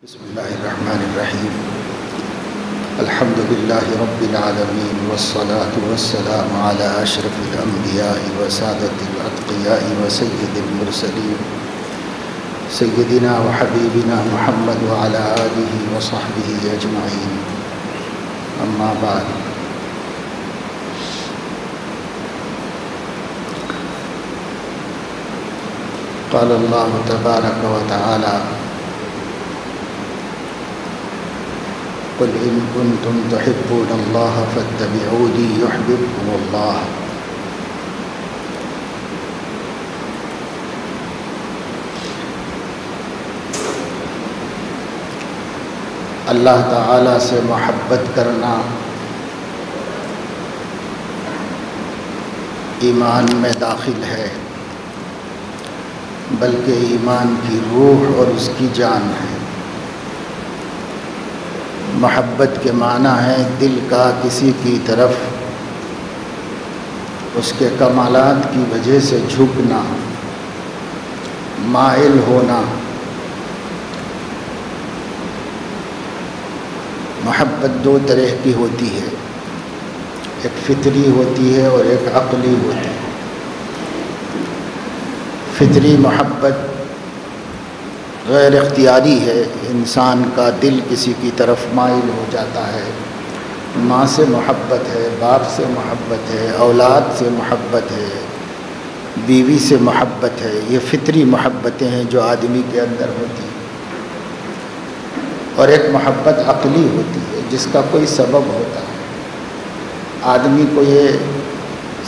بسم اللہ الرحمن الرحیم الحمد للہ رب العالمین والصلاة والسلام علی اشرف الانبیاء وسادۃ الاتقیاء وسید المرسلین سیدنا وحبیبنا محمد وعلی آلہ وصحبہ اجمعین اما بعد قال اللہ تبارک وتعالی قل إن كنتم تحبون الله فاتبعوني يحببكم الله اللہ تعالیٰ سے محبت کرنا ایمان میں داخل ہے، بلکہ ایمان کی روح اور اس کی جان ہے۔ محبت کے معنی ہے دل کا کسی کی طرف اس کے کمالات کی وجہ سے جھکنا، مائل ہونا۔ محبت دو طرح کی ہوتی ہے، ایک فطری ہوتی ہے اور ایک عقلی ہوتی ہے۔ فطری محبت غیر اختیاری ہے، انسان کا دل کسی کی طرف مائل ہو جاتا ہے۔ ماں سے محبت ہے، باپ سے محبت ہے، اولاد سے محبت ہے، بیوی سے محبت ہے۔ یہ فطری محبتیں ہیں جو آدمی کے اندر ہوتی ہیں۔ اور ایک محبت عقلی ہوتی ہے جس کا کوئی سبب ہوتا ہے۔ آدمی کو یہ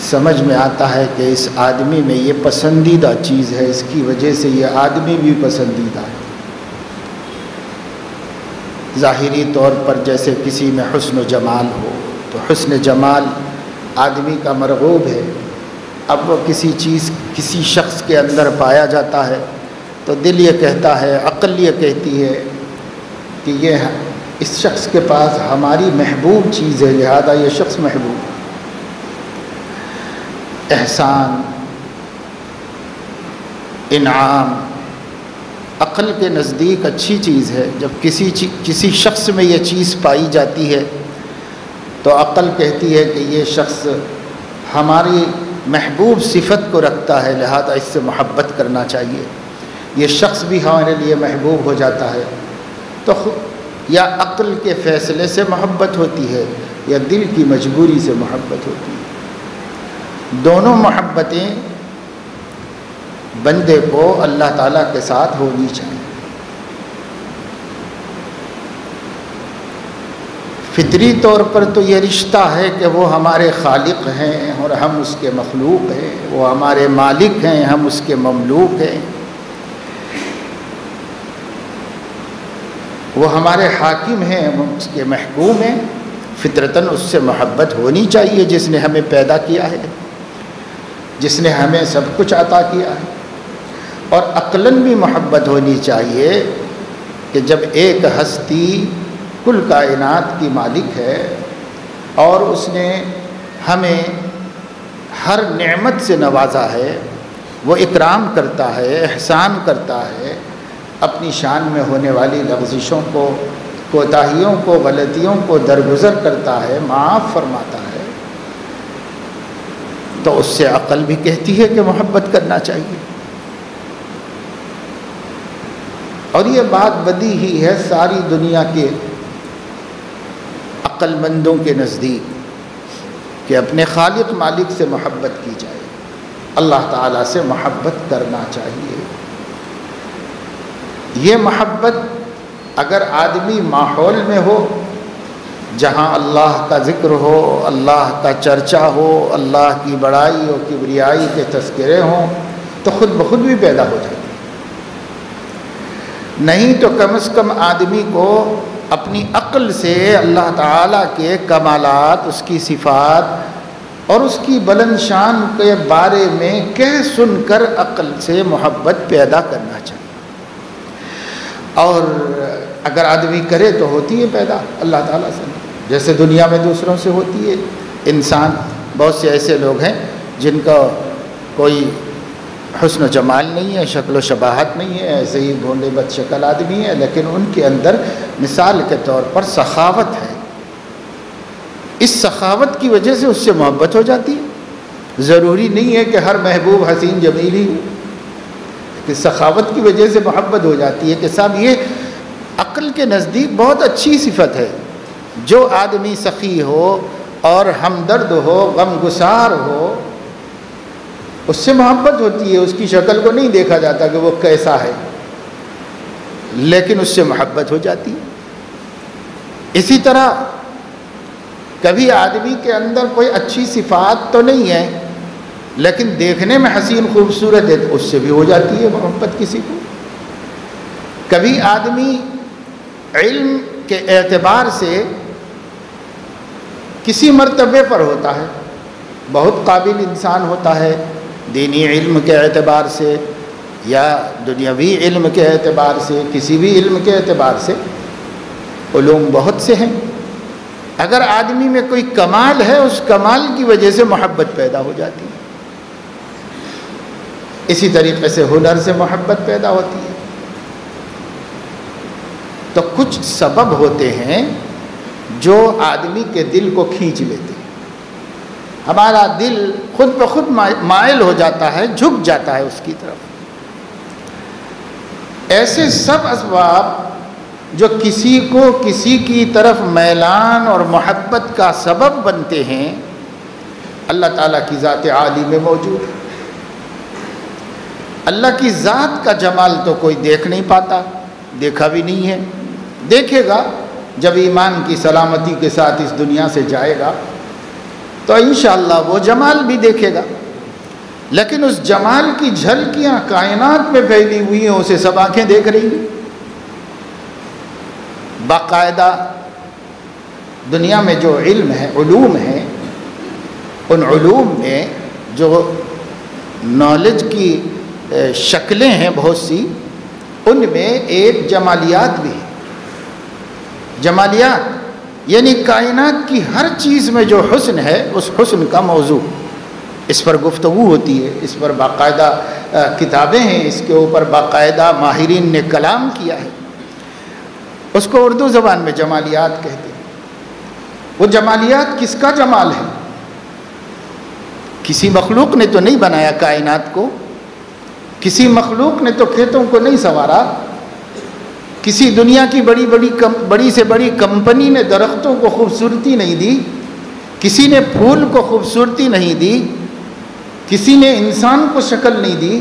سمجھ میں آتا ہے کہ اس آدمی میں یہ پسندیدہ چیز ہے، اس کی وجہ سے یہ آدمی بھی پسندیدہ ہے۔ ظاہری طور پر جیسے کسی میں حسن و جمال ہو تو حسن جمال آدمی کا مرغوب ہے، اب وہ کسی شخص کے اندر پایا جاتا ہے تو دل یہ کہتا ہے، عقل یہ کہتی ہے کہ یہ اس شخص کے پاس ہماری محبوب چیز ہے، لہذا یہ شخص محبوب ہے۔ احسان، انعام عقل کے نزدیک اچھی چیز ہے۔ جب کسی شخص میں یہ چیز پائی جاتی ہے تو عقل کہتی ہے کہ یہ شخص ہماری محبوب صفت کو رکھتا ہے، لہذا اس سے محبت کرنا چاہیے۔ یہ شخص بھی ہمارے لیے محبوب ہو جاتا ہے تو یا عقل کے فیصلے سے محبت ہوتی ہے یا دل کی مجبوری سے محبت ہوتی ہے۔ دونوں محبتیں بندے کو اللہ تعالیٰ کے ساتھ ہونی چاہیے۔ فطری طور پر تو یہ رشتہ ہے کہ وہ ہمارے خالق ہیں اور ہم اس کے مخلوق ہیں، وہ ہمارے مالک ہیں، ہم اس کے مملوک ہیں، وہ ہمارے حاکم ہیں، ہم اس کے محکوم ہیں۔ فطرتاً اس سے محبت ہونی چاہیے جس نے ہمیں پیدا کیا ہے، جس نے ہمیں سب کچھ عطا کیا ہے۔ اور عقلاً بھی محبت ہونی چاہیے کہ جب ایک ہستی کل کائنات کی مالک ہے اور اس نے ہمیں ہر نعمت سے نوازا ہے، وہ اکرام کرتا ہے، احسان کرتا ہے، اپنی شان میں ہونے والی لغزشوں کو، کوتاہیوں کو، غلطیوں کو درگزر کرتا ہے، معاف فرماتا ہے، تو اس سے عقل بھی کہتی ہے کہ محبت کرنا چاہیے۔ اور یہ بات بدیہی ہے ساری دنیا کے عقل مندوں کے نزدیک کہ اپنے خالق مالک سے محبت کی جائے، اللہ تعالیٰ سے محبت کرنا چاہیے۔ یہ محبت اگر آدمی ماحول میں ہو جہاں اللہ کا ذکر ہو، اللہ کا چرچا ہو، اللہ کی بڑائی اور کبریائی کے تذکرے ہوں تو خود بخود بھی پیدا ہو جاتی ہے۔ نہیں تو کم از کم آدمی کو اپنی عقل سے اللہ تعالیٰ کے کمالات، اس کی صفات اور اس کی بلند شان کے بارے میں کہہ سن کر عقل سے محبت پیدا کرنا چاہیے۔ اور اگر آدمی کرے تو ہوتی ہے پیدا اللہ تعالیٰ سے، جیسے دنیا میں دوسروں سے ہوتی ہے۔ انسان، بہت سے ایسے لوگ ہیں جن کا کوئی حسن و جمال نہیں ہے، شکل و شباہت نہیں ہے، ایسے ہی بھونڈے بد شکل آدمی ہے، لیکن ان کے اندر مثال کے طور پر سخاوت ہے۔ اس سخاوت کی وجہ سے اس سے محبت ہو جاتی ہے۔ ضروری نہیں ہے کہ ہر محبوب حسین جمیل ہی ہو، کہ سخاوت کی وجہ سے محبت ہو جاتی ہے کہ صاحب یہ عقل کے نزدیک بہت اچھی صفت ہے۔ جو آدمی سخی ہو اور ہمدرد ہو، غم گسار ہو، اس سے محبت ہوتی ہے۔ اس کی شکل کو نہیں دیکھا جاتا کہ وہ کیسا ہے، لیکن اس سے محبت ہو جاتی ہے۔ اسی طرح کبھی آدمی کے اندر کوئی اچھی صفات تو نہیں ہے، لیکن دیکھنے میں حسین خوبصورت ہے، تو اس سے بھی ہو جاتی ہے محبت کسی کو۔ کبھی آدمی علم کے اعتبار سے کسی مرتبے پر ہوتا ہے، بہت قابل انسان ہوتا ہے، دینی علم کے اعتبار سے یا دنیاوی علم کے اعتبار سے، کسی بھی علم کے اعتبار سے علوم بہت سے ہیں۔ اگر آدمی میں کوئی کمال ہے، اس کمال کی وجہ سے محبت پیدا ہو جاتی ہے۔ اسی طریقے سے ہنر سے محبت پیدا ہوتی ہے۔ تو کچھ سبب ہوتے ہیں جو آدمی کے دل کو کھینچ لیتے ہیں۔ ہمارا دل خود بخود مائل ہو جاتا ہے، جھک جاتا ہے اس کی طرف۔ ایسے سب اسباب جو کسی کو کسی کی طرف میلان اور محبت کا سبب بنتے ہیں، اللہ تعالیٰ کی ذات عالی میں موجود ہے۔ اللہ کی ذات کا جمال تو کوئی دیکھ نہیں پاتا، دیکھا بھی نہیں ہے، دیکھے گا جب ایمان کی سلامتی کے ساتھ اس دنیا سے جائے گا تو انشاءاللہ وہ جمال بھی دیکھے گا۔ لیکن اس جمال کی جھلکیاں کائنات میں پھیلی ہوئی ہیں، اسے سب آنکھیں دیکھ رہی ہیں۔ باقاعدہ دنیا میں جو علم ہے، علوم ہیں، ان علوم میں جو نالج کی شکلیں ہیں بہت سی، ان میں ایک جمالیات بھی ہے۔ جمالیات یعنی کائنات کی ہر چیز میں جو حسن ہے، اس حسن کا موضوع، اس پر گفتگو ہوتی ہے، اس پر باقاعدہ کتابیں ہیں، اس کے اوپر باقاعدہ ماہرین نے کلام کیا ہے۔ اس کو اردو زبان میں جمالیات کہتے ہیں۔ وہ جمالیات کس کا جمال ہے؟ کسی مخلوق نے تو نہیں بنایا کائنات کو، کسی مخلوق نے تو کھیتوں کو نہیں سنوارا، کسی دنیا کی بڑی سے بڑی کمپنی نے درختوں کو خوبصورتی نہیں دی، کسی نے پھول کو خوبصورتی نہیں دی، کسی نے انسان کو شکل نہیں دی۔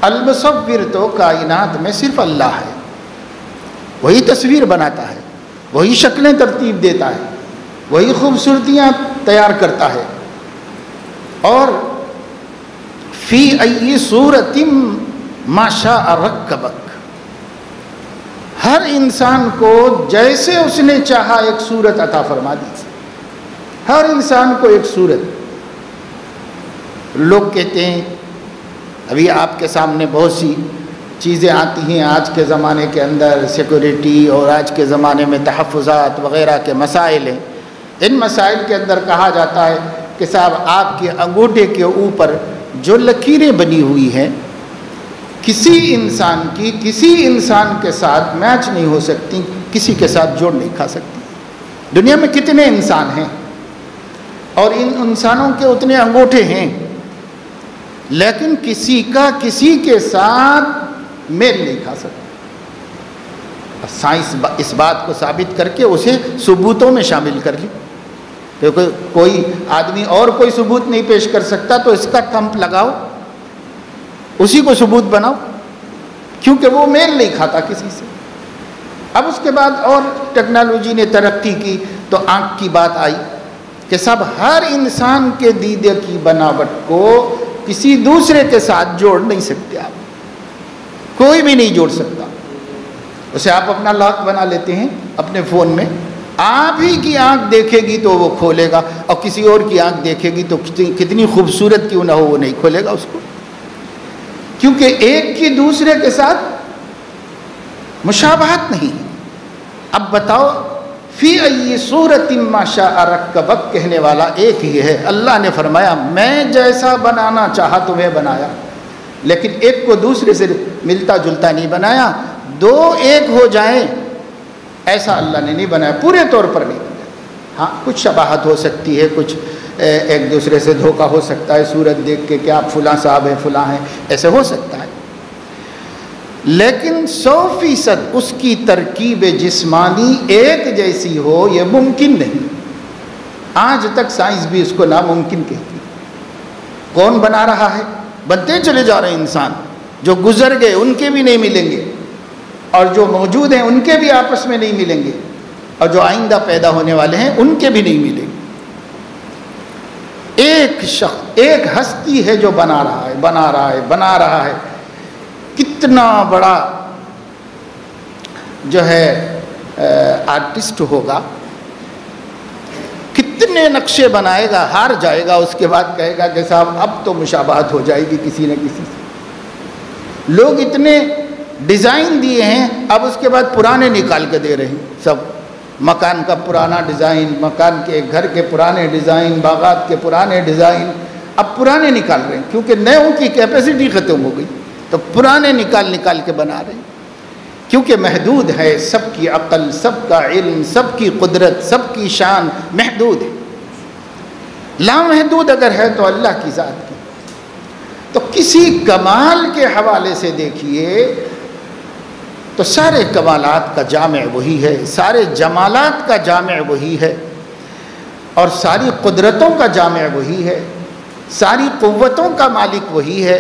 المصور تو کائنات میں صرف اللہ ہے۔ وہی تصویر بناتا ہے، وہی شکلیں ترتیب دیتا ہے، وہی خوبصورتیاں تیار کرتا ہے۔ اور فی ای صورت ما شاء رکبک، ہر انسان کو جیسے اس نے چاہا ایک صورت عطا فرما دی۔ ہر انسان کو ایک صورت۔ لوگ کہتے ہیں، ابھی آپ کے سامنے بہت سی چیزیں آتی ہیں آج کے زمانے کے اندر، سیکورٹی اور آج کے زمانے میں تحفظات وغیرہ کے مسائل ہیں۔ ان مسائل کے اندر کہا جاتا ہے کہ صاحب آپ کے انگوٹھے کے اوپر جو لکیریں بنی ہوئی ہیں، کسی انسان کی کسی انسان کے ساتھ میچ نہیں ہو سکتی، کسی کے ساتھ جوڑ نہیں کھا سکتی۔ دنیا میں کتنے انسان ہیں اور ان انسانوں کے اتنے انگوٹھے ہیں، لیکن کسی کا کسی کے ساتھ میل نہیں کھا سکتا۔ سائنس اس بات کو ثابت کر کے اسے ثبوتوں میں شامل کر لی، کیونکہ کوئی آدمی اور کوئی ثبوت نہیں پیش کر سکتا تو اس کا ٹھمپ لگاؤ، اسی کو ثبوت بناؤ، کیونکہ وہ میل نہیں کھاتا کسی سے۔ اب اس کے بعد اور ٹیکنالوجی نے ترقی کی تو آنکھ کی بات آئی کہ سب ہر انسان کے دیدے کی بناوٹ کو کسی دوسرے کے ساتھ جوڑ نہیں سکتے، آپ کوئی بھی نہیں جوڑ سکتا۔ اسے آپ اپنا لاک بنا لیتے ہیں اپنے فون میں، آپ ہی کی آنکھ دیکھے گی تو وہ کھولے گا، اور کسی اور کی آنکھ دیکھے گی تو کتنی خوبصورت کیوں نہ ہو وہ نہیں کھولے گا اس کو، کیونکہ ایک کی دوسرے کے ساتھ مشابہت نہیں ہے۔ اب بتاؤ، فی ای صورت ما شاء رکبک کہنے والا ایک ہی ہے۔ اللہ نے فرمایا میں جیسا بنانا چاہا تمہیں بنایا، لیکن ایک کو دوسرے سے ملتا جلتا نہیں بنایا، دو ایک ہو جائیں ایسا اللہ نے نہیں بنایا، پورے طور پر نہیں بنایا۔ ہاں کچھ شباہت ہو سکتی ہے، کچھ ایک دوسرے سے دھوکہ ہو سکتا ہے، صورت دیکھ کے کہ آپ فلاں صاحب ہیں فلاں ہیں، ایسے ہو سکتا ہے، لیکن 100% اس کی ترکیب جسمانی ایک جیسی ہو یہ ممکن نہیں۔ آج تک سائنس بھی اس کو ناممکن کہتی ہے۔ کون بنا رہا ہے؟ بنتے چلے جا رہے ہیں انسان، جو گزر گئے ان کے بھی نہیں ملیں گے، اور جو موجود ہیں ان کے بھی آپس میں نہیں ملیں گے، اور جو آئندہ پیدا ہونے والے ہیں ان کے بھی نہیں ملیں گے۔ ایک شخص، ایک ہستی ہے جو بنا رہا ہے۔ کتنا بڑا جو ہے آرٹسٹ ہوگا، کتنے نقشے بنائے گا، ہار جائے گا، اس کے بعد کہے گا کہ صاحب اب تو مشابہت ہو جائے گی کسی نہ کسی سے۔ لوگ اتنے ڈیزائن دیے ہیں، اب اس کے بعد پرانے نکال کے دے رہے ہیں سب، مکان کا پرانا ڈیزائن، مکان کے گھر کے پرانے ڈیزائن، باغات کے پرانے ڈیزائن، اب پرانے نکال رہے ہیں کیونکہ نئوں کی کیپیسٹی ختم ہو گئی، تو پرانے نکال کے بنا رہے ہیں، کیونکہ محدود ہے سب کی عقل، سب کا علم، سب کی قدرت، سب کی شان محدود ہے۔ لامحدود اگر ہے تو اللہ کی ذات کی، تو کسی کمال کے حوالے سے دیکھیے تو سارے کمالات کا جامع وہی ہے، سارے جمالات کا جامع وہی ہے، اور ساری قدرتوں کا جامع وہی ہے، ساری قوتوں کا مالک وہی ہے۔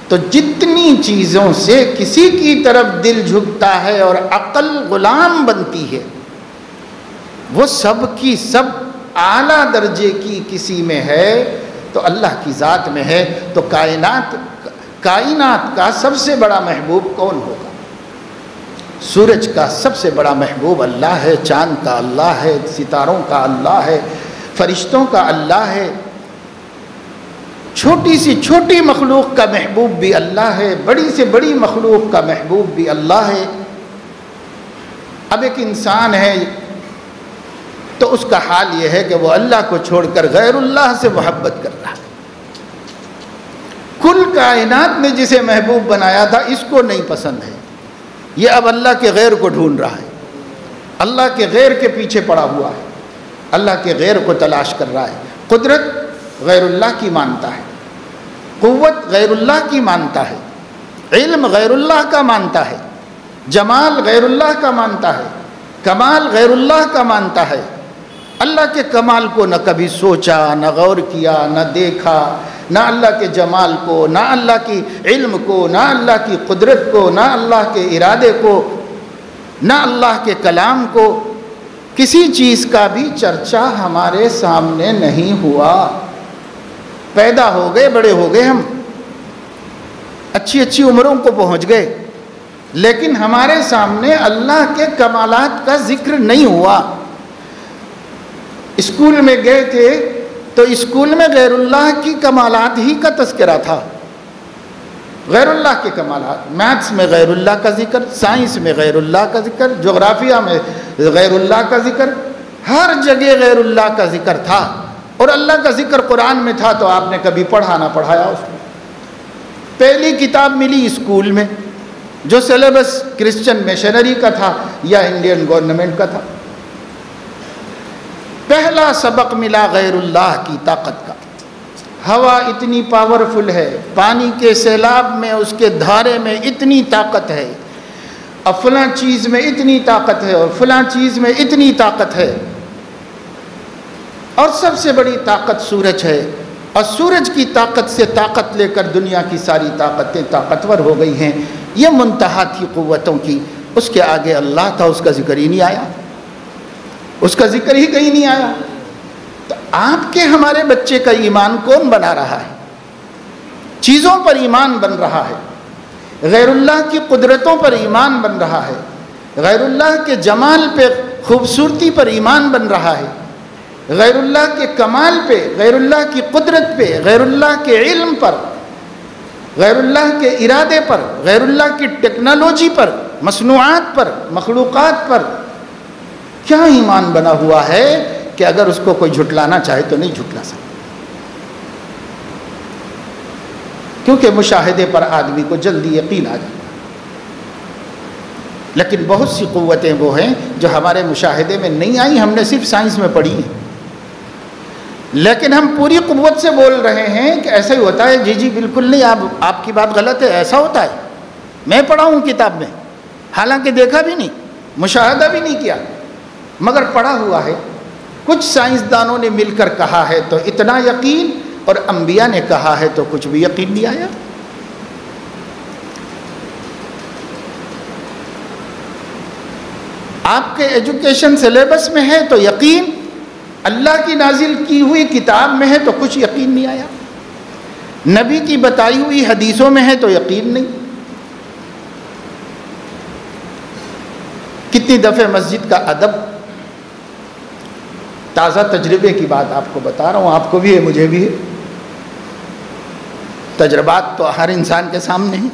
تو جتنی چیزوں سے کسی کی طرف دل جھکتا ہے اور عقل غلام بنتی ہے، وہ سب کی سب اعلیٰ درجے کی کسی میں ہے تو اللہ کی ذات میں ہے۔ تو کائنات کا سب سے بڑا محبوب کون ہوگا؟ سورج کا سب سے بڑا محبوب اللہ ہے، چاند کا اللہ ہے، ستاروں کا اللہ ہے، فرشتوں کا اللہ ہے، چھوٹی سی چھوٹی مخلوق کا محبوب بھی اللہ ہے، بڑی سے بڑی مخلوق کا محبوب بھی اللہ ہے۔ اب ایک انسان ہے تو اس کا حال یہ ہے کہ وہ اللہ کو چھوڑ کر غیر اللہ سے محبت کر رہا ہے۔ کل کائنات نے جسے محبوب بنایا تھا اس کو نہیں پسند ہے، یہ اب اللہ کے غیر کو ڈھونڈ رہا ہے، اللہ کے غیر کے پیچھے پڑا ہوا ہے، اللہ کے غیر کو تلاش کر رہا ہے۔ قدرت غیر اللہ کی مانتا ہے، قوت غیر اللہ کی مانتا ہے، علم غیر اللہ کا مانتا ہے، جمال غیر اللہ کا مانتا ہے، کمال غیر اللہ کا مانتا ہے۔ اللہ کے کمال کو نہ کبھی سوچا، نہ غور کیا، نہ دیکھا، نہ اللہ کے جمال کو، نہ اللہ کی علم کو، نہ اللہ کی قدرت کو، نہ اللہ کے ارادے کو، نہ اللہ کے کلام کو، کسی چیز کا بھی چرچا ہمارے سامنے نہیں ہوا۔ پیدا ہو گئے، بڑے ہو گئے، ہم اچھی اچھی عمروں کو پہنچ گئے، لیکن ہمارے سامنے اللہ کے کمالات کا ذکر نہیں ہوا۔ اسکول میں گئے تھے تو اسکول میں غیر اللہ کی کمالات ہی کا تذکرہ تھا، غیر اللہ کے کمالات، میتھس میں غیر اللہ کا ذکر، سائنس میں غیر اللہ کا ذکر، جغرافیہ میں غیر اللہ کا ذکر، ہر جگہ غیر اللہ کا ذکر تھا۔ اور اللہ کا ذکر قرآن میں تھا تو آپ نے کبھی پڑھا نہ پڑھایا اس میں۔ پہلی کتاب ملی اسکول میں جو سلیبس کرسچن مشنری کا تھا یا انڈین گورنمنٹ کا تھا۔ پہلا سبق ملا غیر اللہ کی طاقت کا۔ ہوا اتنی پاورفل ہے، پانی کے سیلاب میں اس کے دھارے میں اتنی طاقت ہے، اور فلاں چیز میں اتنی طاقت ہے، اور فلاں چیز میں اتنی طاقت ہے، اور سب سے بڑی طاقت سورج ہے، اور سورج کی طاقت سے طاقت لے کر دنیا کی ساری طاقتیں طاقتور ہو گئی ہیں۔ یہ منتہا تھی قوتوں کی، اس کے آگے اللہ تھا، اس کا ذکر ہی نہیں آیا، اس کا ذکر ہی کہیں نہیں آیا۔ تو آپ کے ہمارے بچے کا ایمان کون بنا رہا ہے؟ چیزوں پر ایمان بن رہا ہے، غیر اللہ کی قدرتوں پر ایمان بن رہا ہے، غیر اللہ کے جمال پہ، خوبصورتی پر ایمان بن رہا ہے، غیر اللہ کے کمال پہ، غیر اللہ کی قدرت پہ، غیر اللہ کے علم پر، غیر اللہ کے ارادے پر، غیر اللہ کی ٹیکنالوجی پر، مصنوعات پر، مخلوقات پر کیا ایمان بنا ہوا ہے کہ اگر اس کو کوئی جھٹلانا چاہے تو نہیں جھٹلا سکتا۔ کیونکہ مشاہدے پر آدمی کو جلدی یقین آ جاتا ہے۔ لیکن بہت سی قوتیں وہ ہیں جو ہمارے مشاہدے میں نہیں آئی، ہم نے صرف سائنس میں پڑھی ہیں، لیکن ہم پوری قوت سے بول رہے ہیں کہ ایسا ہی ہوتا ہے۔ جی جی بالکل نہیں، آپ کی بات غلط ہے، ایسا ہوتا ہے، میں پڑھا ہوں کتاب میں، حالانکہ دیکھا بھی نہیں، مشاہدہ بھی نہیں کیا، مگر پڑھا ہوا ہے۔ کچھ سائنسدانوں نے مل کر کہا ہے تو اتنا یقین، اور انبیاء نے کہا ہے تو کچھ بھی یقین نہیں آیا۔ آپ کے ایجوکیشن سلیبس میں ہے تو یقین، اللہ کی نازل کی ہوئی کتاب میں ہے تو کچھ یقین نہیں آیا، نبی کی بتائی ہوئی حدیثوں میں ہے تو یقین نہیں۔ کتنی دفعہ مسجد کا ادب، تازہ تجربے کی بات آپ کو بتا رہا ہوں، آپ کو بھی ہے مجھے بھی ہے، تجربات تو ہر انسان کے سامنے ہیں۔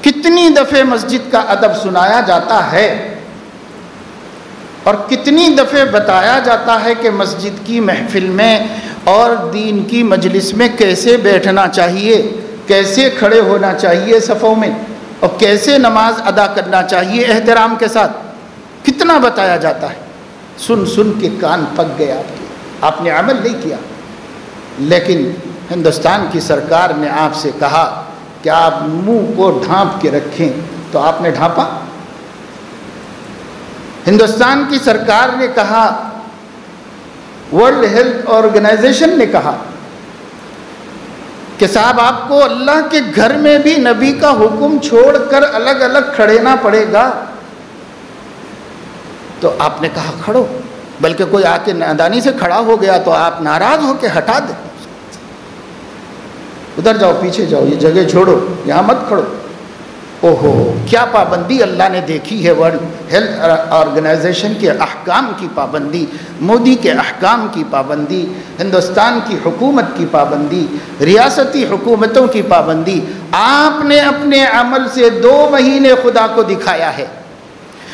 کتنی دفعہ مسجد کا ادب سنایا جاتا ہے اور کتنی دفعہ بتایا جاتا ہے کہ مسجد کی محفل میں اور دین کی مجلس میں کیسے بیٹھنا چاہیے، کیسے کھڑے ہونا چاہیے صفوں میں، اور کیسے نماز ادا کرنا چاہیے احترام کے ساتھ، کتنا بتایا جاتا ہے۔ سن سن کے کان پک گئے آپ کے، آپ نے عمل نہیں کیا۔ لیکن ہندوستان کی سرکار نے آپ سے کہا کہ آپ منہ کو ڈھانپ کے رکھیں، تو آپ نے ڈھانپا؟ ہندوستان کی سرکار نے کہا، ورلڈ ہیلتھ آرگنائزیشن نے کہا کہ صاحب آپ کو اللہ کے گھر میں بھی نبی کا حکم چھوڑ کر الگ الگ کھڑینا پڑے گا، تو آپ نے کہا کھڑو، بلکہ کوئی آ کے نادانی سے کھڑا ہو گیا تو آپ ناراض ہو کے ہٹا دیں، ادھر جاؤ، پیچھے جاؤ، یہ جگہ چھوڑو، یہاں مت کھڑو۔ اوہو، کیا پابندی اللہ نے دیکھی ہے، ورلڈ ہیلتھ آرگنائزیشن کے احکام کی پابندی، مودی کے احکام کی پابندی، ہندوستان کی حکومت کی پابندی، ریاستی حکومتوں کی پابندی۔ آپ نے اپنے عمل سے 2 مہینے خدا کو دکھایا ہے،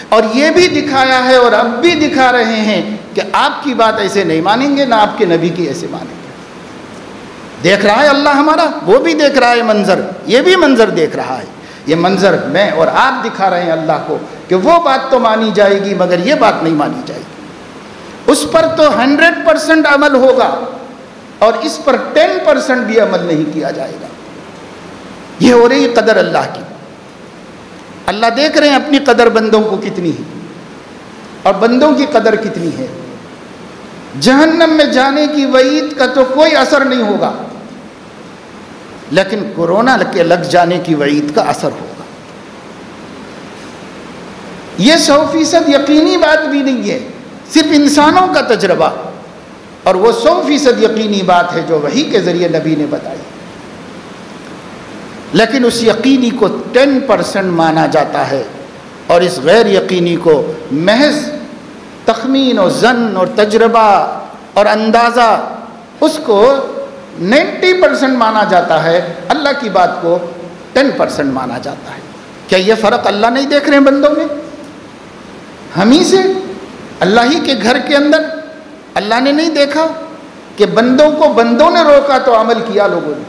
اور یہ بھی دکھایا ہے اور اب بھی دکھا رہے ہیں کہ آپ کی بات ایسے نہیں مانیں گے، نہ آپ کے نبی کی ایسے مانیں گے۔ دیکھ رہا ہے اللہ ہمارا، وہ بھی دیکھ رہا ہے منظر، یہ بھی منظر دیکھ رہا ہے۔ یہ منظر میں اور آپ دکھا رہے ہیں اللہ کو کہ وہ بات تو مانی جائے گی مگر یہ بات نہیں مانی جائے گی، اس پر تو 100% عمل ہوگا اور اس پر 10% بھی عمل نہیں کیا جائے گا۔ یہ ہو رہی قدر اللہ کی۔ اللہ دیکھ رہے ہیں اپنی قدر بندوں کو کتنی ہے اور بندوں کی قدر کتنی ہے۔ جہنم میں جانے کی وعید کا تو کوئی اثر نہیں ہوگا، لیکن کورونا کے لگ جانے کی وعید کا اثر ہوگا۔ یہ 100% یقینی بات بھی نہیں ہے، صرف انسانوں کا تجربہ، اور وہ 100% یقینی بات ہے جو وحی کے ذریعے نبی نے بتائی۔ لیکن اس یقینی کو 10% مانا جاتا ہے، اور اس غیر یقینی کو محض تخمین و ظن اور تجربہ اور اندازہ، اس کو 90% مانا جاتا ہے، اللہ کی بات کو 10% مانا جاتا ہے۔ کیا یہ فرق اللہ نہیں دیکھ رہے ہیں بندوں میں؟ ہم ہی سے، اللہ ہی کے گھر کے اندر اللہ نے نہیں دیکھا کہ بندوں کو بندوں نے روکا تو عمل کیا لوگوں نے،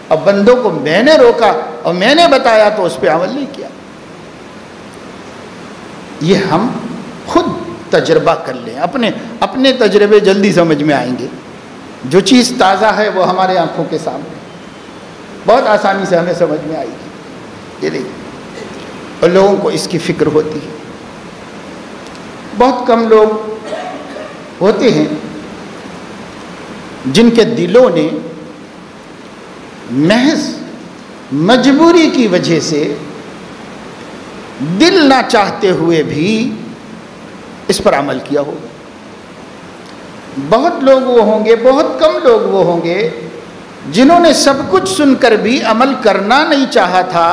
اور بندوں کو میں نے روکا اور میں نے بتایا تو اس پہ عمل نہیں کیا۔ یہ ہم خود تجربہ کر لیں، اپنے تجربے جلدی سمجھ میں آئیں گے۔ جو چیز تازہ ہے وہ ہمارے آنکھوں کے سامنے بہت آسانی سے ہمیں سمجھ میں آئے گی۔ یہ دیکھیں، اور لوگوں کو اس کی فکر ہوتی ہے۔ بہت کم لوگ ہوتے ہیں جن کے دلوں نے محض مجبوری کی وجہ سے، دل نہ چاہتے ہوئے بھی اس پر عمل کیا ہوگا۔ بہت لوگ وہ ہوں گے، بہت کم لوگ وہ ہوں گے جنہوں نے سب کچھ سن کر بھی عمل کرنا نہیں چاہا تھا،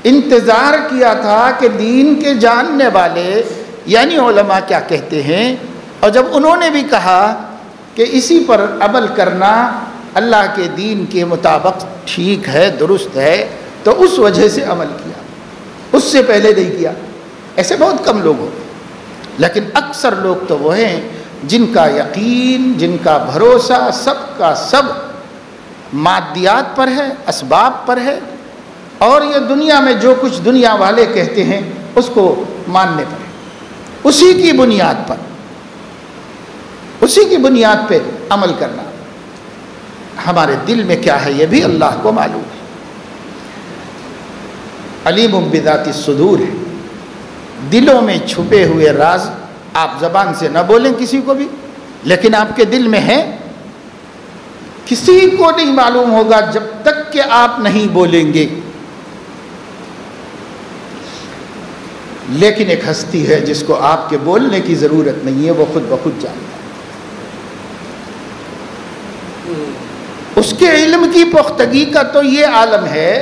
انتظار کیا تھا کہ دین کے جاننے والے یعنی علماء کیا کہتے ہیں، اور جب انہوں نے بھی کہا کہ اسی پر عمل کرنا اللہ کے دین کے مطابق ٹھیک ہے، درست ہے، تو اس وجہ سے عمل کیا، اس سے پہلے نہیں کیا۔ ایسے بہت کم لوگ ہوتے، لیکن اکثر لوگ تو وہ ہیں جن کا یقین، جن کا بھروسہ سب کا سب مادیات پر ہے، اسباب پر ہے، اور یہ دنیا میں جو کچھ دنیا والے کہتے ہیں اس کو ماننے پر ہے، اسی کی بنیاد پر، اسی کی بنیاد پہ عمل کرنا۔ ہمارے دل میں کیا ہے یہ بھی اللہ کو معلوم ہے، علیم بذات الصدور ہے، دلوں میں چھپے ہوئے راز آپ زبان سے نہ بولیں کسی کو بھی، لیکن آپ کے دل میں ہے، کسی کو نہیں معلوم ہوگا جب تک کہ آپ نہیں بولیں گے۔ لیکن ایک ہستی ہے جس کو آپ کے بولنے کی ضرورت نہیں ہے، وہ خود بخود جانتا ہے، اس کے علم کی پختگی کا تو یہ عالم ہے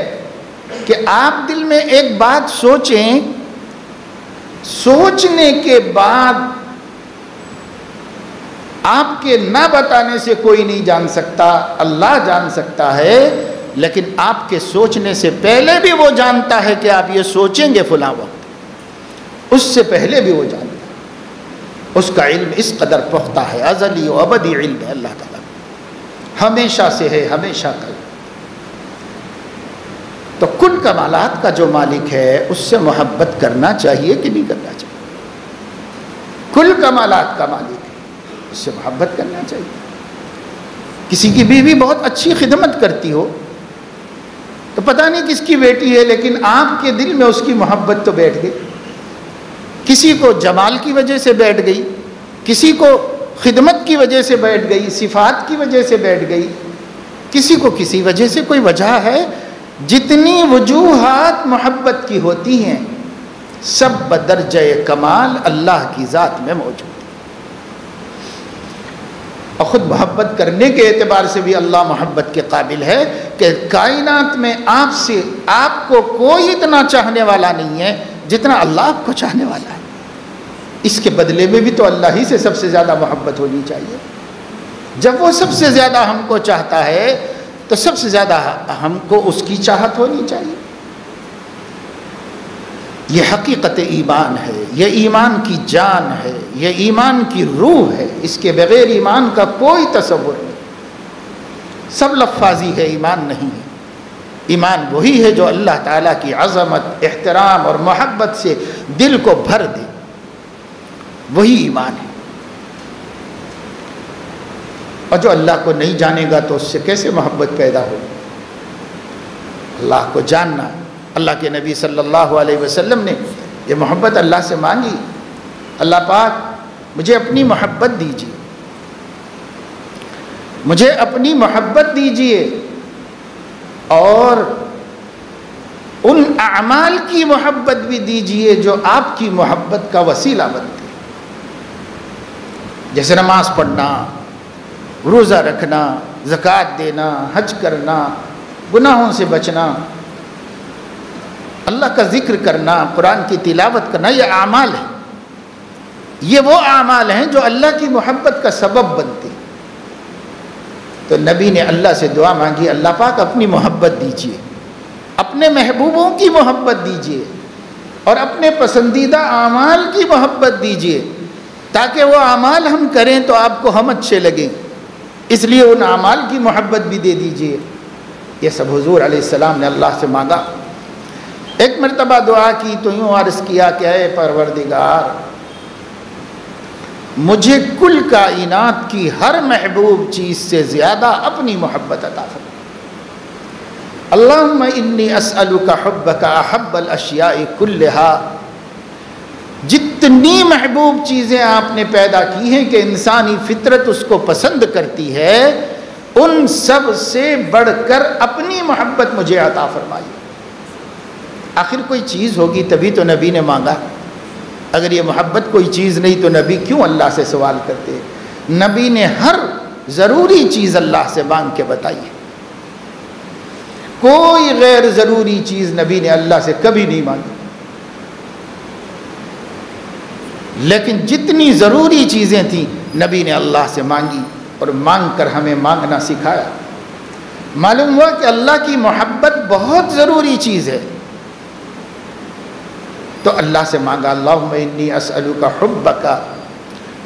کہ آپ دل میں ایک بات سوچیں، سوچنے کے بعد آپ کے نہ بتانے سے کوئی نہیں جان سکتا، اللہ جان سکتا ہے، لیکن آپ کے سوچنے سے پہلے بھی وہ جانتا ہے کہ آپ یہ سوچیں گے فلاں وقت، اس سے پہلے بھی وہ جانتا ہے، اس کا علم اس قدر پختہ ہے، ازلی و ابدی علم ہے اللہ تعالیٰ، ہمیشہ سے ہے، ہمیشہ کا۔ تو کل کمالات کا جو مالک ہے اس سے محبت کرنا چاہیے کہ نہیں کرنا چاہیے؟ کل کمالات کا مالک ہے، اس سے محبت کرنا چاہیے۔ کسی کی بیوی بہت اچھی خدمت کرتی ہو تو پتہ نہیں کس کی بیٹی ہے، لیکن آپ کے دل میں اس کی محبت تو بیٹھ گئی، کسی کو جمال کی وجہ سے بیٹھ گئی، کسی کو خدمت کی وجہ سے بیٹھ گئی، صفات کی وجہ سے بیٹھ گئی، کسی کو کسی وجہ سے کوئی وجہ ہے۔ جتنی وجوہات محبت کی ہوتی ہیں سب بدرجہ کمال اللہ کی ذات میں موجود ہے، اور خود محبت کرنے کے اعتبار سے بھی اللہ محبت کے قابل ہے کہ کائنات میں آپ کو کوئی اتنا چاہنے والا نہیں ہے جتنا اللہ آپ کو چاہنے والا ہے۔ اس کے بدلے میں بھی تو اللہ ہی سے سب سے زیادہ محبت ہونی چاہیے۔ جب وہ سب سے زیادہ ہم کو چاہتا ہے تو سب سے زیادہ ہم کو اس کی چاہت ہونی چاہیے۔ یہ حقیقت ایمان ہے، یہ ایمان کی جان ہے، یہ ایمان کی روح ہے، اس کے بغیر ایمان کا کوئی تصور نہیں۔ سب لفاظی ہے، ایمان نہیں ہے۔ ایمان وہی ہے جو اللہ تعالیٰ کی عظمت، احترام اور محبت سے دل کو بھر دے، وہی ایمان ہے۔ اور جو اللہ کو نہیں جانے گا تو اس سے کیسے محبت پیدا ہوگی؟ اللہ کو جاننا، اللہ کے نبی صلی اللہ علیہ وسلم نے یہ محبت اللہ سے مانگی، اللہ پاک مجھے اپنی محبت دیجیے، مجھے اپنی محبت دیجیے، اور ان اعمال کی محبت بھی دیجیے جو آپ کی محبت کا وسیلہ بنتے ہیں، جیسے نماز پڑھنا، روزہ رکھنا، زکوٰۃ دینا، حج کرنا، گناہوں سے بچنا، اللہ کا ذکر کرنا، قرآن کی تلاوت کرنا، یہ اعمال ہیں، یہ وہ اعمال ہیں جو اللہ کی محبت کا سبب بنتے ہیں۔ تو نبی نے اللہ سے دعا مانگی، اللہ پاک اپنی محبت دیجیے، اپنے محبوبوں کی محبت دیجیے، اور اپنے پسندیدہ اعمال کی محبت دیجیے، تاکہ وہ اعمال ہم کریں تو آپ کو ہم اچھے لگیں، اس لیے ان اعمال کی محبت بھی دے دیجیے۔ یہ سب حضور علیہ السلام نے اللہ سے مانگا۔ ایک مرتبہ دعا کی تو یوں عرض کیا کہ اے پروردگار، مجھے کل کائنات کی ہر محبوب چیز سے زیادہ اپنی محبت عطا فرما۔ اللہم انی اسألک حبک احب الاشیاء کلہا، جتنی محبوب چیزیں آپ نے پیدا کی ہیں کہ انسانی فطرت اس کو پسند کرتی ہے، ان سب سے بڑھ کر اپنی محبت مجھے عطا فرمائی۔ آخر کوئی چیز ہوگی تبھی تو نبی نے مانگا، اگر یہ محبت کوئی چیز نہیں تو نبی کیوں اللہ سے سوال کرتے؟ نبی نے ہر ضروری چیز اللہ سے مانگ کے بتائی ہے، کوئی غیر ضروری چیز نبی نے اللہ سے کبھی نہیں مانگی، لیکن جتنی ضروری چیزیں تھیں نبی نے اللہ سے مانگی، اور مانگ کر ہمیں مانگنا سکھایا۔ معلوم ہوا کہ اللہ کی محبت بہت ضروری چیز ہے، تو اللہ سے مانگا، اللہم انی اسألک حبک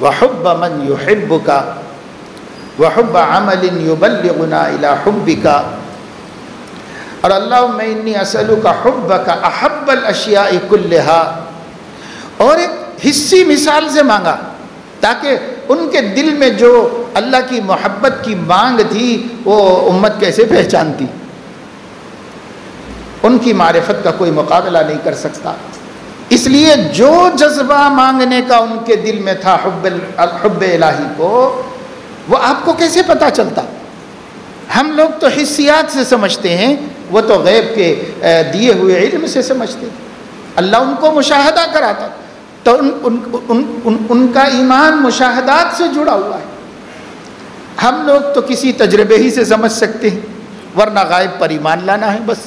وحب من یحبک، وحب عمل یبلغنا الی حبک، اور اللہم انی اسألک حبک احب الاشیاء کلہا، اور ایک حصی مثال سے مانگا تاکہ ان کے دل میں جو اللہ کی محبت کی مانگ تھی وہ امت کیسے پہچانتی، ان کی معرفت کا کوئی مقابلہ نہیں کر سکتا، اس لیے جو جذبہ مانگنے کا ان کے دل میں تھا حب الہی کو، وہ آپ کو کیسے پتہ چلتا؟ ہم لوگ تو حسیات سے سمجھتے ہیں، وہ تو غیب کے دیے ہوئے علم سے سمجھتے ہیں، اللہ ان کو مشاہدہ کراتا، تو ان کا ایمان مشاہدات سے جڑا ہوا ہے۔ ہم لوگ تو کسی تجربے ہی سے سمجھ سکتے ہیں، ورنہ غائب پر ایمان لانا ہے بس۔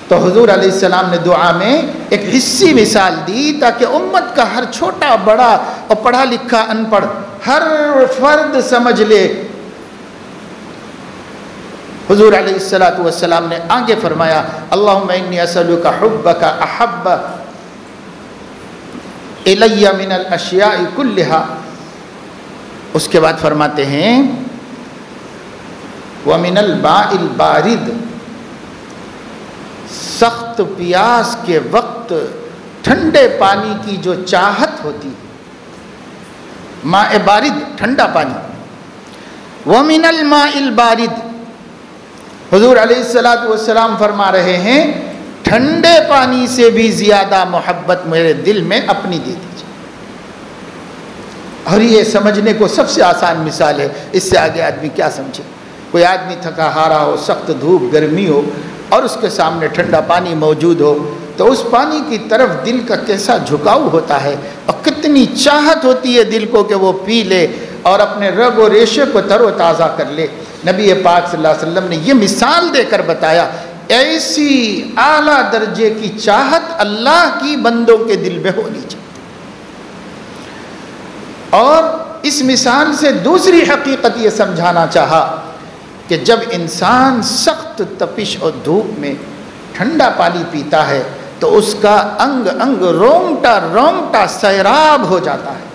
تو حضور علیہ السلام نے دعا میں ایک حصی مثال دی تاکہ امت کا ہر چھوٹا بڑا اور پڑھا لکھا ان پڑھ ہر فرد سمجھ لے۔ حضور علیہ السلام نے آگے فرمایا اللہم انی اسألک حبک احب الی من الاشیاء کلہا، اس کے بعد فرماتے ہیں ومن الماء البارد، سخت پیاس کے وقت ٹھنڈے پانی کی جو چاہت ہوتی ہے، ماء بارد ٹھنڈا پانی، ومن الماء البارد، حضور علیہ السلام فرما رہے ہیں ٹھنڈے پانی سے بھی زیادہ محبت میرے دل میں اپنی دے دیجیے۔ اور یہ سمجھنے کو سب سے آسان مثال ہے، اس سے آگے آدمی کیا سمجھے؟ کوئی آدمی تھکا ہارا ہو، سخت دھوپ گرمی ہو، اور اس کے سامنے ٹھنڈا پانی موجود ہو تو اس پانی کی طرف دل کا کیسا جھکاؤ ہوتا ہے، اور کتنی چاہت ہوتی ہے دل کو کہ وہ پی لے اور اپنے رگ و ریشے کو تر و تازہ کر لے۔ نبی پاک صلی اللہ علیہ وسلم نے یہ مثال دے کر بتایا، ایسی اعلیٰ درجے کی چاہت اللہ کی بندوں کے دل میں ہونی چاہیے۔ اور اس مثال سے دوسری حقیقت یہ سمجھانا چاہا کہ جب انسان سخت تپش اور دھوپ میں ٹھنڈا پانی پیتا ہے تو اس کا انگ انگ رونگٹا رونگٹا سیراب ہو جاتا ہے۔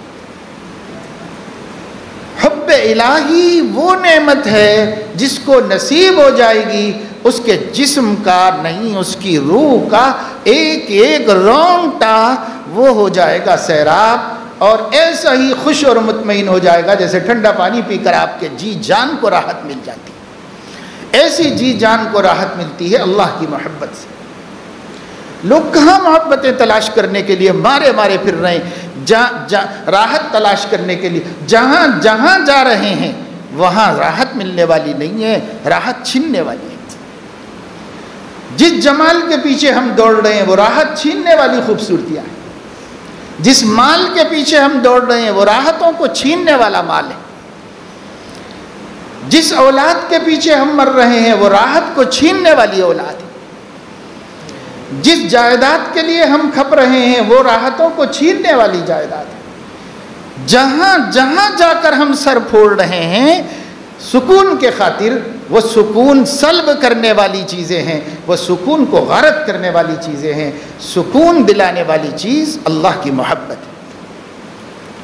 حب الہی وہ نعمت ہے جس کو نصیب ہو جائے گی، اس کے جسم کا نہیں، اس کی روح کا ایک ایک رونگٹا وہ ہو جائے گا سیراب، اور ایسا ہی خوش اور مطمئن ہو جائے گا جیسے ٹھنڈا پانی پی کر آپ کے جی جان کو راحت مل جاتی ہے۔ ایسی جی جان کو راحت ملتی ہے اللہ کی محبت سے۔ لوگ کہاں محبتیں تلاش کرنے کے لیے مارے مارے پھر رہے ہیں، راحت تلاش کرنے کے لیے جہاں جہاں جا رہے ہیں وہاں راحت ملنے والی نہیں ہے، راحت چھیننے والی ہے۔ جس جمال کے پیچھے ہم دوڑ رہے ہیں وہ راحت چھیننے والی خوبصورتیاں ہیں، جس مال کے پیچھے ہم دوڑ رہے ہیں وہ راحتوں کو چھیننے والا مال ہے، جس اولاد کے پیچھے ہم مر رہے ہیں وہ راحت کو چھیننے والی اولاد ہے، جس جائیداد کے لیے ہم کھپ رہے ہیں وہ راحتوں کو چھیننے والی جائیداد ہے۔ جہاں جہاں جا کر ہم سر پھوڑ رہے ہیں سکون کے خاطر، وہ سکون سلب کرنے والی چیزیں ہیں، وہ سکون کو غارت کرنے والی چیزیں ہیں۔ سکون دلانے والی چیز اللہ کی محبت ہے،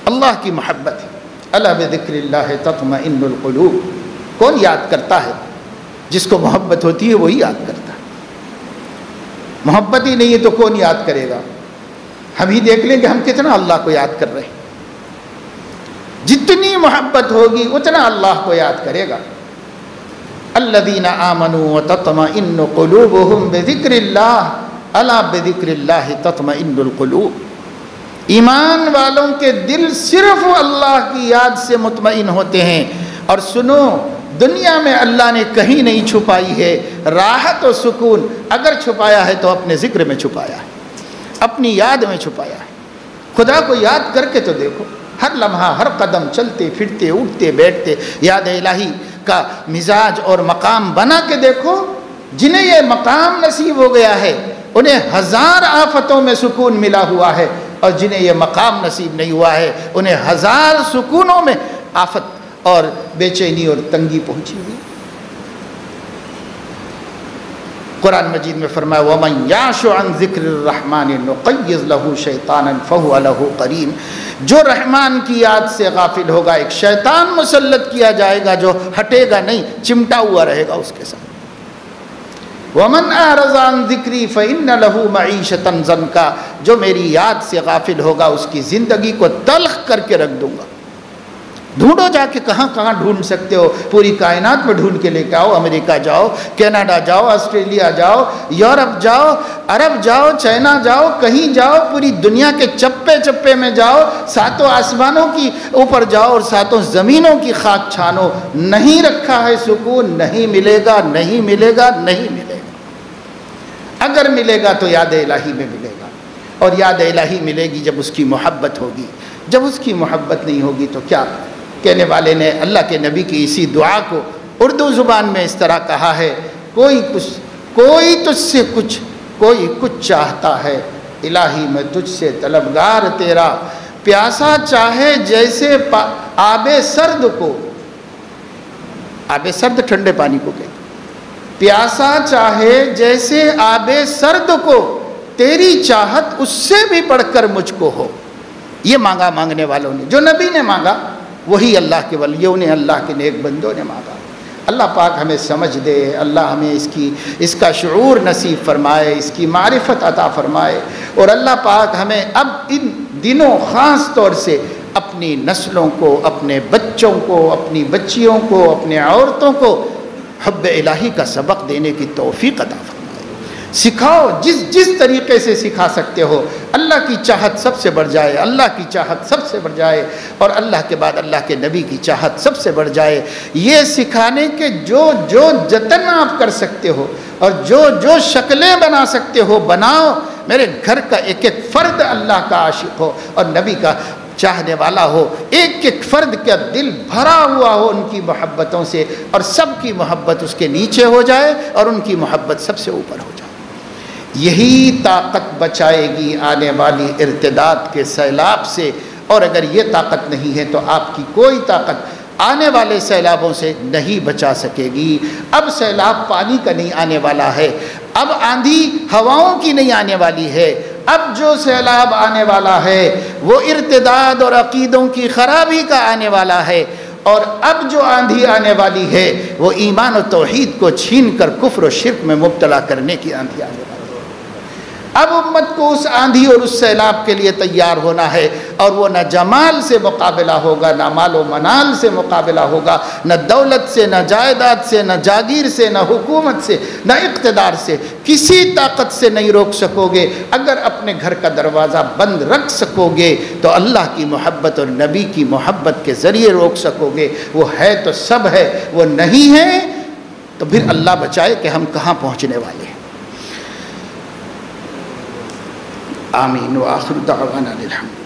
اللہ کی محبت ہے۔ الا بذکر اللہ تطمئن القلوب، کون یاد کرتا ہے؟ جس کو محبت ہوتی ہے وہی یاد کرتا ہے، محبت ہی نہیں ہے تو کون یاد کرے گا؟ ہم ہی دیکھ لیں کہ ہم کتنا اللہ کو یاد کر رہے ہیں۔ جتنی محبت ہوگی اتنا اللہ کو یاد کرے گا۔ الذین آمنوا وتطمئن قلوبهم بذکر اللہ الا بذکر اللہ تطمئن القلوب، ایمان والوں کے دل صرف اللہ کی یاد سے مطمئن ہوتے ہیں۔ اور سنو، دنیا میں اللہ نے کہیں نہیں چھپائی ہے راحت و سکون، اگر چھپایا ہے تو اپنے ذکر میں چھپایا ہے، اپنی یاد میں چھپایا ہے۔ خدا کو یاد کر کے تو دیکھو، ہر لمحہ ہر قدم چلتے پھرتے اٹھتے بیٹھتے یاد الہی کا مزاج اور مقام بنا کے دیکھو۔ جنہیں یہ مقام نصیب ہو گیا ہے انہیں ہزار آفتوں میں سکون ملا ہوا ہے، اور جنہیں یہ مقام نصیب نہیں ہوا ہے انہیں ہزار سکونوں میں آفت اور بے چینی اور تنگی پہنچی ہوئی۔ قرآن مجید میں فرمایا وَمَنْ يَعْشُ عَنْ ذِكْرِ الرَّحْمَنِ نُقَيِّضْ لَهُ شَيْطَانًا فَهُوَ لَهُ قَرِينٌ، جو رحمان کی یاد سے غافل ہوگا ایک شیطان مسلط کیا جائے گا جو ہٹے گا نہیں، چمٹا ہوا رہے گا اس کے ساتھ۔ وَمَنْ أَعْرَضَ عَنْ ذِكْرِي فَإِنَّ لَهُ مَعِيشَةً ضَنْكًا، جو میری یاد سے غافل ہوگا اس کی زندگی کو تلخ کر کے رکھ دوں گا۔ ڈھونڈو جا کے کہاں کہاں ڈھونڈ سکتے ہو، پوری کائنات میں ڈھونڈ کے لے کے آؤ، امریکہ جاؤ، کینیڈا جاؤ، آسٹریلیا جاؤ، یورپ جاؤ، عرب جاؤ، چائنا جاؤ، کہیں جاؤ، پوری دنیا کے چپے چپے میں جاؤ، ساتوں آسمانوں کی اوپر جاؤ اور ساتوں زمینوں کی خاک چھانو، نہیں رکھا ہے سکون، نہیں ملے گا، نہیں ملے گا، نہیں ملے گا۔ اگر ملے گا تو یاد الہی میں ملے گا، اور یاد الہی ملے گی جب اس کی محبت ہوگی، جب اس کی محبت نہیں ہوگی تو کیا؟ کہنے والے نے اللہ کے نبی کی اسی دعا کو اردو زبان میں اس طرح کہا ہے، کوئی تجھ سے کچھ، کوئی کچھ چاہتا ہے، الہی میں تجھ سے طلبگار تیرا، پیاسا چاہے جیسے آب سرد کو، آب سرد ٹھنڈے پانی کو کہتے، پیاسا چاہے جیسے آب سرد کو، تیری چاہت اس سے بھی بڑھ کر مجھ کو ہو۔ یہ مانگا مانگنے والوں نے، جو نبی نے مانگا وہی اللہ کے ولیوں نے، اللہ کے نیک بندوں نے مانگا۔ اللہ پاک ہمیں سمجھ دے، اللہ ہمیں اس کا شعور نصیب فرمائے، اس کی معرفت عطا فرمائے، اور اللہ پاک ہمیں اب ان دنوں خاص طور سے اپنی نسلوں کو، اپنے بچوں کو، اپنی بچیوں کو، اپنے عورتوں کو حب الہی کا سبق دینے کی توفیق عطا فرمائے۔ سکھاؤ، جس طریقے سے سکھا سکتے ہو، اللہ کی چاہت سب سے بڑھ جائے، اللہ کی چاہت سب سے بڑھ جائے، اور اللہ کے بعد اللہ کے نبی کی چاہت سب سے بڑھ جائے۔ یہ سکھانے کے جو جتن آپ کر سکتے ہو اور جو شکلیں بنا سکتے ہو بناؤ۔ میرے گھر کا ایک ایک فرد اللہ کا عاشق ہو اور نبی کا چاہنے والا ہو، ایک ایک فرد کا دل بھرا ہوا ہو ان کی محبتوں سے، اور سب کی محبت اس کے نیچے ہو جائے اور ان کی محبت سب سے اوپر ہو جائے۔ یہی طاقت بچائے گی آنے والی ارتداد کے سیلاب سے، اور اگر یہ طاقت نہیں ہے تو آپ کی کوئی طاقت آنے والے سیلابوں سے نہیں بچا سکے گی۔ اب سیلاب پانی کا نہیں آنے والا ہے، اب آندھی ہواؤں کی نہیں آنے والی ہے، اب جو سیلاب آنے والا ہے وہ ارتداد اور عقیدوں کی خرابی کا آنے والا ہے، اور اب جو آندھی آنے والی ہے وہ ایمان و توحید کو چھین کر کفر و شرک میں مبتلا کرنے کی آندھی آنے والی ہے۔ اب امت کو اس آندھی اور اس سیلاب کے لیے تیار ہونا ہے، اور وہ نہ جمال سے مقابلہ ہوگا، نہ مال و منال سے مقابلہ ہوگا، نہ دولت سے، نہ جائیداد سے، نہ جاگیر سے، نہ حکومت سے، نہ اقتدار سے، کسی طاقت سے نہیں روک سکو گے۔ اگر اپنے گھر کا دروازہ بند رکھ سکو گے تو اللہ کی محبت اور نبی کی محبت کے ذریعے روک سکو گے۔ وہ ہے تو سب ہے، وہ نہیں ہے تو پھر اللہ بچائے کہ ہم کہاں پہنچنے والے ہیں۔ آمین وآخر دعوانا الحمد